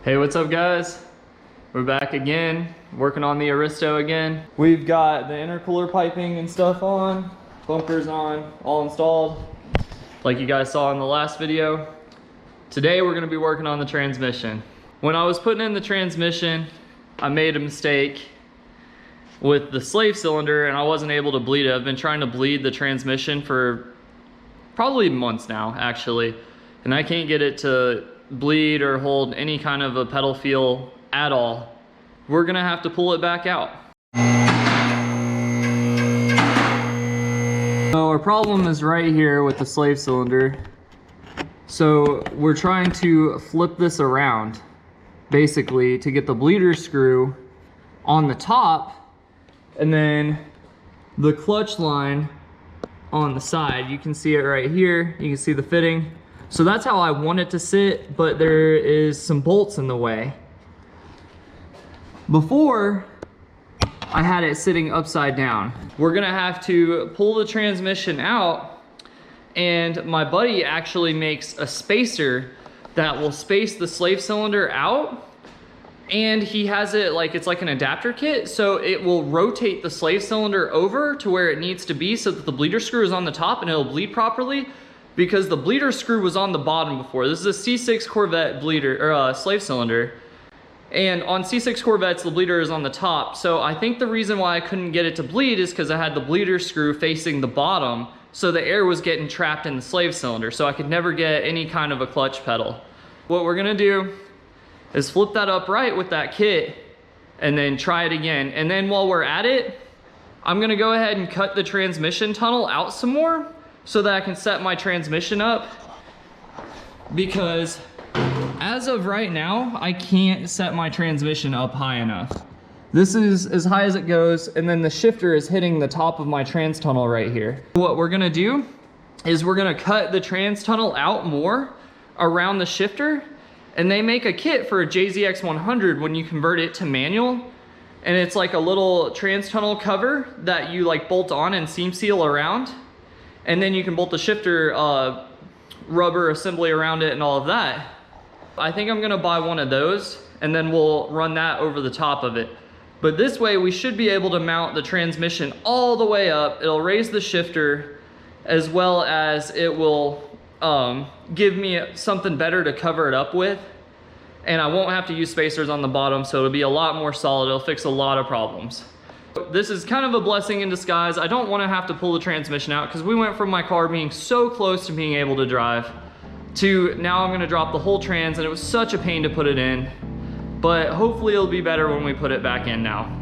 Hey, what's up guys? We're back again, working on the Aristo again. We've got the intercooler piping and stuff on, bumpers on, all installed, like you guys saw in the last video. Today we're gonna be working on the transmission. When I was putting in the transmission, I made a mistake with the slave cylinder and I wasn't able to bleed it. I've been trying to bleed the transmission for probably months now, actually, and I can't get it to bleed or hold any kind of a pedal feel at all. We're gonna have to pull it back out. So our problem is right here with the slave cylinder. So we're trying to flip this around basically to get the bleeder screw on the top and then the clutch line on the side. You can see it right here. You can see the fitting. So that's how I want it to sit, but there is some bolts in the way. Before, I had it sitting upside down. We're gonna have to pull the transmission out, and my buddy actually makes a spacer that will space the slave cylinder out, and he has it like, it's like an adapter kit, so it will rotate the slave cylinder over to where it needs to be so that the bleeder screw is on the top and it'll bleed properly, because the bleeder screw was on the bottom before. This is a C6 Corvette bleeder, or slave cylinder. And on C6 Corvettes, the bleeder is on the top. So I think the reason why I couldn't get it to bleed is because I had the bleeder screw facing the bottom, so the air was getting trapped in the slave cylinder, so I could never get any kind of a clutch pedal. What we're gonna do is flip that upright with that kit and then try it again. And then while we're at it, I'm gonna go ahead and cut the transmission tunnel out some more so that I can set my transmission up, because as of right now, I can't set my transmission up high enough. This is as high as it goes, and then the shifter is hitting the top of my trans tunnel right here. What we're gonna do is we're gonna cut the trans tunnel out more around the shifter, and they make a kit for a JZX100 when you convert it to manual, and it's like a little trans tunnel cover that you like bolt on and seam seal around, and then you can bolt the shifter rubber assembly around it and all of that. I think I'm gonna buy one of those and then we'll run that over the top of it. But this way we should be able to mount the transmission all the way up. It'll raise the shifter, as well as it will give me something better to cover it up with. And I won't have to use spacers on the bottom, so it'll be a lot more solid. It'll fix a lot of problems. This is kind of a blessing in disguise. I don't want to have to pull the transmission out, because we went from my car being so close to being able to drive to now I'm going to drop the whole trans, and it was such a pain to put it in. But hopefully it'll be better when we put it back in now.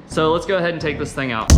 So let's go ahead and take this thing out.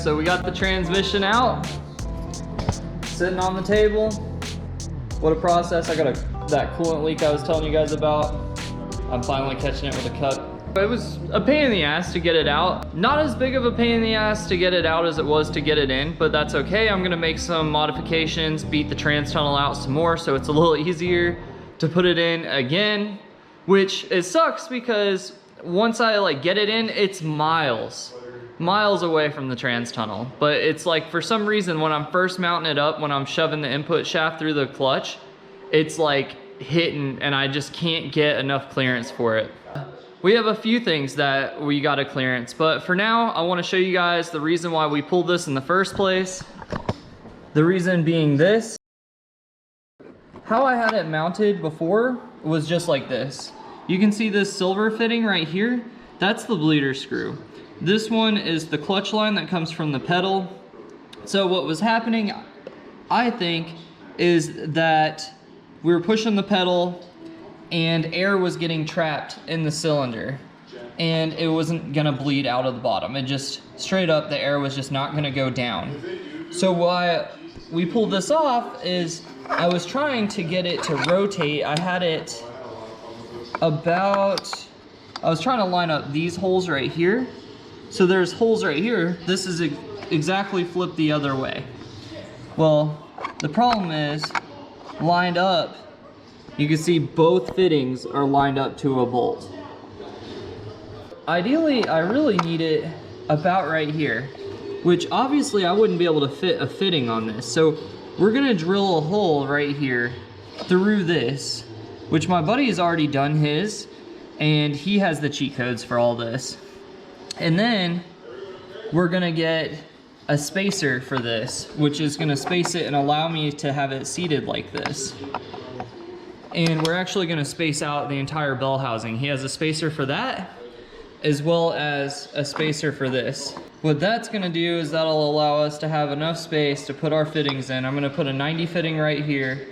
So we got the transmission out, sitting on the table. What a process. I got that coolant leak I was telling you guys about. I'm finally catching it with a cup. It was a pain in the ass to get it out. Not as big of a pain in the ass to get it out as it was to get it in, but that's okay. I'm gonna make some modifications, beat the trans tunnel out some more so it's a little easier to put it in again, which it sucks because once I like get it in, it's miles away from the trans tunnel. But it's like, for some reason, when I'm first mounting it up, when I'm shoving the input shaft through the clutch, it's like hitting and I just can't get enough clearance for it. We have a few things that we got to clearance, but for now I want to show you guys the reason why we pulled this in the first place. The reason being this, how I had it mounted before was just like this. You can see this silver fitting right here. That's the bleeder screw. This one is the clutch line that comes from the pedal. So what was happening, I think, is that we were pushing the pedal and air was getting trapped in the cylinder and it wasn't gonna bleed out of the bottom. It just, straight up, the air was just not gonna go down. So why we pulled this off is I was trying to get it to rotate. I had it about, I was trying to line up these holes right here. So there's holes right here. This is exactly flipped the other way. Well, the problem is, lined up, you can see both fittings are lined up to a bolt. Ideally, I really need it about right here, which obviously I wouldn't be able to fit a fitting on this. So we're gonna drill a hole right here through this, which my buddy has already done his, and he has the cheat codes for all this. And then we're gonna get a spacer for this, which is gonna space it and allow me to have it seated like this. And we're actually gonna space out the entire bell housing. He has a spacer for that, as well as a spacer for this. What that's gonna do is that'll allow us to have enough space to put our fittings in. I'm gonna put a 90 fitting right here,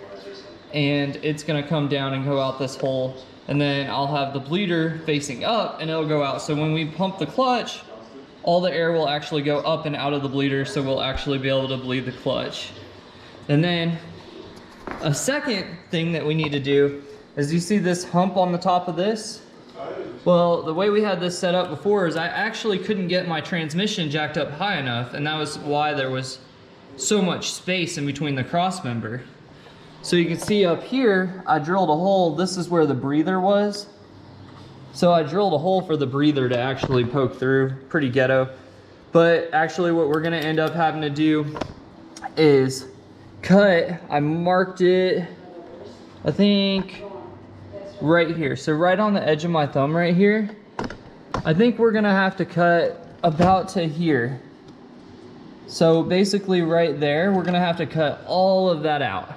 and it's gonna come down and go out this hole. And then I'll have the bleeder facing up and it'll go out. So when we pump the clutch, all the air will actually go up and out of the bleeder, so we'll actually be able to bleed the clutch. And then a second thing that we need to do is, you see this hump on the top of this? Well, the way we had this set up before is I actually couldn't get my transmission jacked up high enough, and that was why there was so much space in between the cross member. So you can see up here, I drilled a hole. This is where the breather was. So I drilled a hole for the breather to actually poke through. Pretty ghetto. But actually what we're gonna end up having to do is cut, I marked it, I think, right here. So right on the edge of my thumb right here. I think we're gonna have to cut about to here. So basically right there, we're gonna have to cut all of that out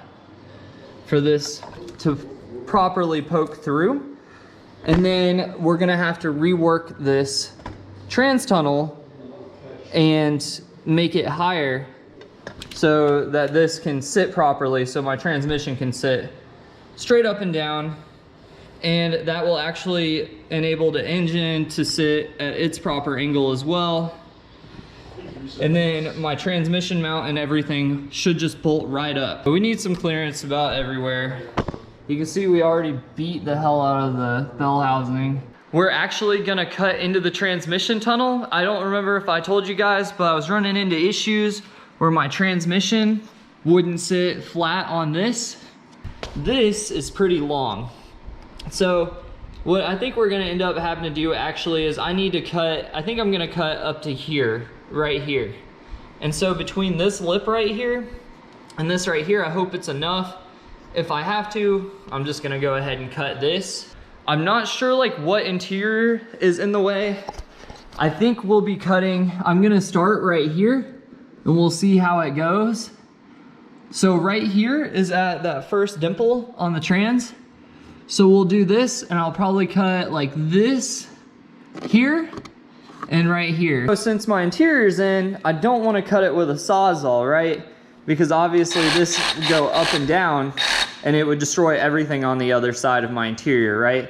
for this to properly poke through. And then we're gonna have to rework this trans tunnel and make it higher so that this can sit properly, so my transmission can sit straight up and down, and that will actually enable the engine to sit at its proper angle as well. And then my transmission mount and everything should just bolt right up. But we need some clearance about everywhere. You can see we already beat the hell out of the bell housing. We're actually gonna cut into the transmission tunnel. I don't remember if I told you guys, but I was running into issues where my transmission wouldn't sit flat on this. This is pretty long. So what I think we're gonna end up having to do actually is I need to cut, I think I'm gonna cut up to here, right here. And so between this lip right here and this right here, I hope it's enough. If I have to, I'm just gonna go ahead and cut this. I'm not sure like what interior is in the way. I think we'll be cutting, I'm gonna start right here and we'll see how it goes. So right here is at that first dimple on the trans. So we'll do this and I'll probably cut like this here and right here. So since my interior's in, I don't want to cut it with a Sawzall, right? Because obviously this would go up and down and it would destroy everything on the other side of my interior, right?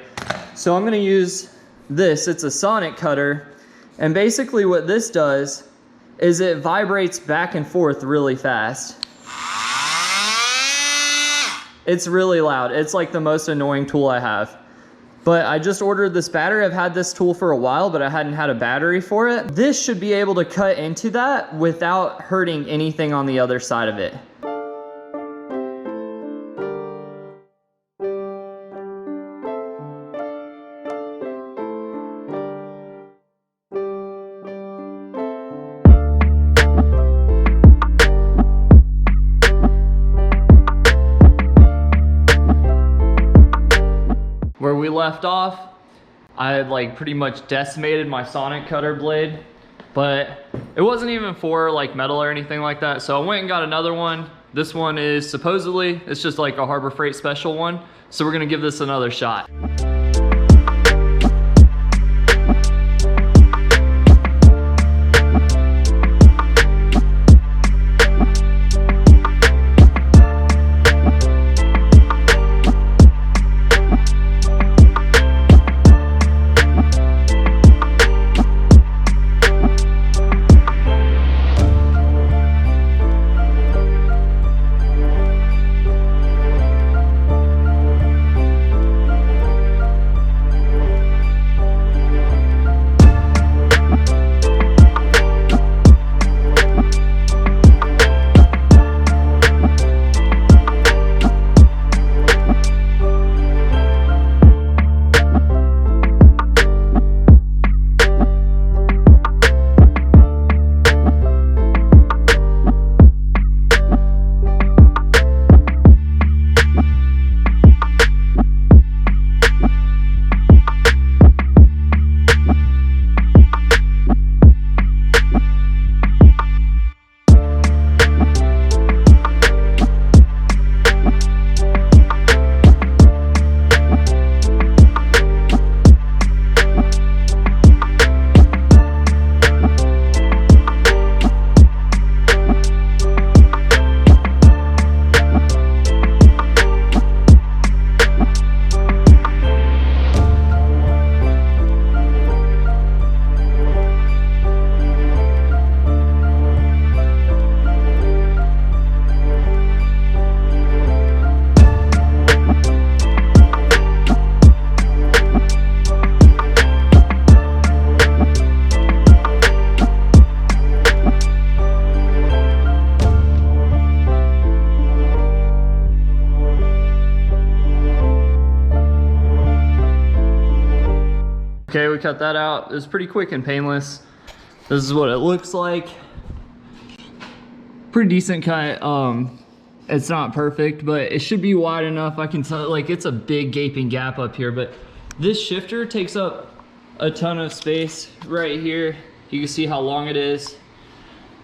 So I'm gonna use this, it's a sonic cutter. And basically what this does is it vibrates back and forth really fast. It's really loud. It's like the most annoying tool I have. But I just ordered this battery. I've had this tool for a while, but I hadn't had a battery for it. This should be able to cut into that without hurting anything on the other side of it. Where we left off, I had like pretty much decimated my sonic cutter blade. but it wasn't even for like metal or anything like that. So I went and got another one. This one is supposedly, it's just like a Harbor Freight special one. So we're gonna give this another shot. Okay, we cut that out. It was pretty quick and painless. This is what it looks like. Pretty decent cut. It's not perfect, but it should be wide enough. I can tell, like, it's a big gaping gap up here, but this shifter takes up a ton of space right here. You can see how long it is.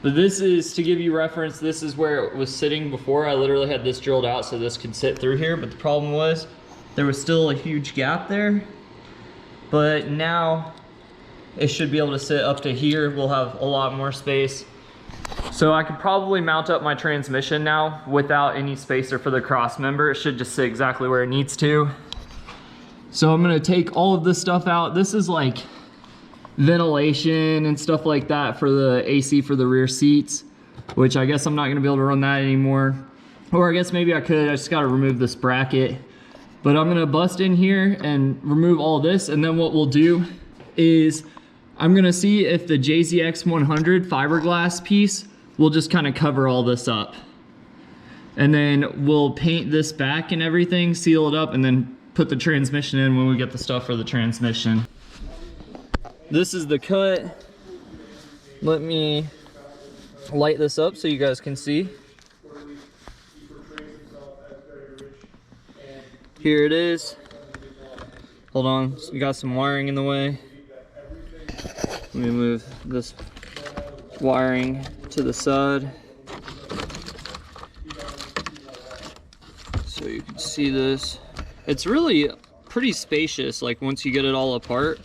But this is, to give you reference, this is where it was sitting before. I literally had this drilled out so this could sit through here, but the problem was there was still a huge gap there. But now it should be able to sit up to here. We'll have a lot more space. So I could probably mount up my transmission now without any spacer for the cross member. It should just sit exactly where it needs to. So I'm gonna take all of this stuff out. This is like ventilation and stuff like that for the AC for the rear seats, which I guess I'm not gonna be able to run that anymore. Or I guess maybe I could, I just gotta remove this bracket. But I'm gonna bust in here and remove all this, and then what we'll do is I'm gonna see if the JZX 100 fiberglass piece will just kind of cover all this up. And then we'll paint this back and everything, seal it up, and then put the transmission in when we get the stuff for the transmission. This is the cut. Let me light this up so you guys can see. Here it is. Hold on, we got some wiring in the way. Let me move this wiring to the side so you can see this. It's really pretty spacious, like once you get it all apart.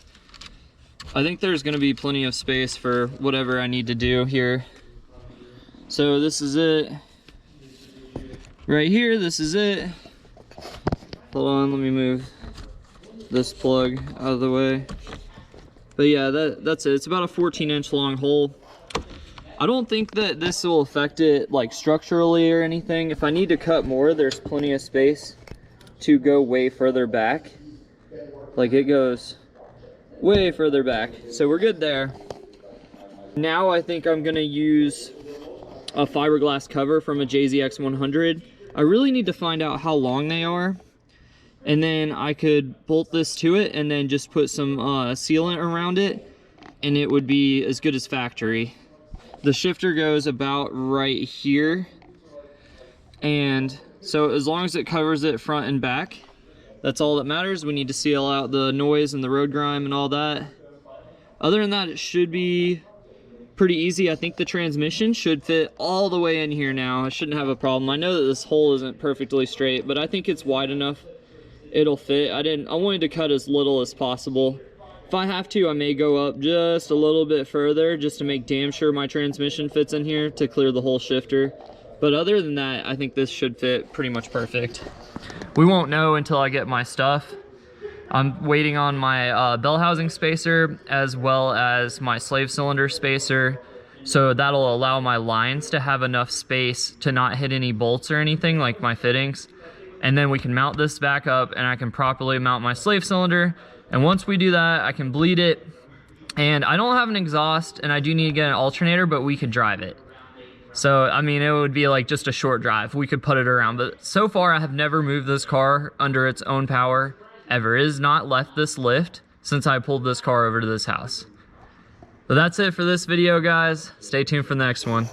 I think there's gonna be plenty of space for whatever I need to do here. So this is it. Right here, this is it. Hold on, let me move this plug out of the way. But yeah, that's it. It's about a 14-inch long hole. I don't think that this will affect it like structurally or anything. If I need to cut more, there's plenty of space to go way further back. Like it goes way further back. So we're good there. Now I think I'm gonna use a fiberglass cover from a JZX 100. I really need to find out how long they are. And then I could bolt this to it and then just put some sealant around it, and it would be as good as factory. The shifter goes about right here, and so as long as it covers it front and back, that's all that matters. We need to seal out the noise and the road grime and all that. Other than that, it should be pretty easy. I think the transmission should fit all the way in here now. I shouldn't have a problem. I know that this hole isn't perfectly straight, but I think it's wide enough. It'll fit. I wanted to cut as little as possible. If I have to, I may go up just a little bit further just to make damn sure my transmission fits in here to clear the whole shifter. But other than that, I think this should fit pretty much perfect. We won't know until I get my stuff. I'm waiting on my bell housing spacer as well as my slave cylinder spacer. So that'll allow my lines to have enough space to not hit any bolts or anything like my fittings. And then we can mount this back up and I can properly mount my slave cylinder. And once we do that, I can bleed it. And I don't have an exhaust and I do need to get an alternator, but we could drive it. So, I mean, it would be like just a short drive. We could put it around, but so far I have never moved this car under its own power ever. It has not left this lift since I pulled this car over to this house. But that's it for this video, guys. Stay tuned for the next one.